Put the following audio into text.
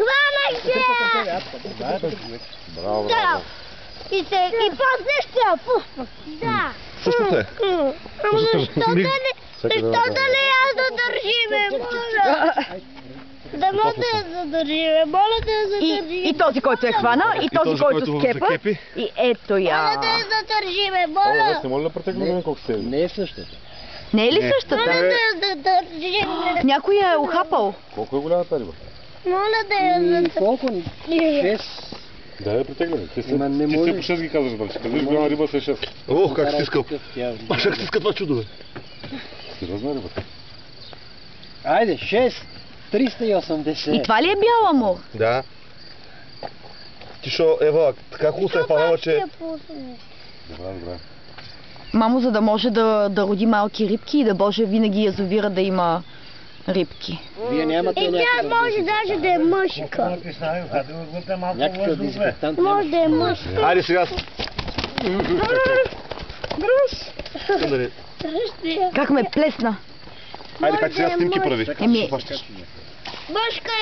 Хванах се! Браво, Да. браво. И после ще я пуснах. Да. Същото е. Ама защо да не я задържиме, моля? Да може да я задържиме, моля да я задържиме. И този, който е хванал, и този, който скепа. И ето я. Моля да я задържиме, Ало, моля. не моля да претеглим колко сте. Не е същата. Не е ли Моля същата? да я задържиме. Някой я е ухапал. Колко е голяма тази риба? Моля да я задържиме. Колко? 6. Да я претеглим. Ти Ама не все може. по 6 ги казваш, брат. Казваш голяма риба с 6. Ох, как стискал. Баш как стиска това чудо, бе. Сериозна риба. Айде, 6. 380. И това ли е бял амур? Да. Ти шо, Ева, така хубаво се е фанала, че... Добре, добре. Мамо, за да може да роди малки рибки и да може винаги язовира да има рибки. Вие нямате И тя може даже да е мъжка. някакъв дезинфектант. Може да е мъжка. Айде сега. Как ме плесна. Айде, как сега снимки прави? Еми, Мъжка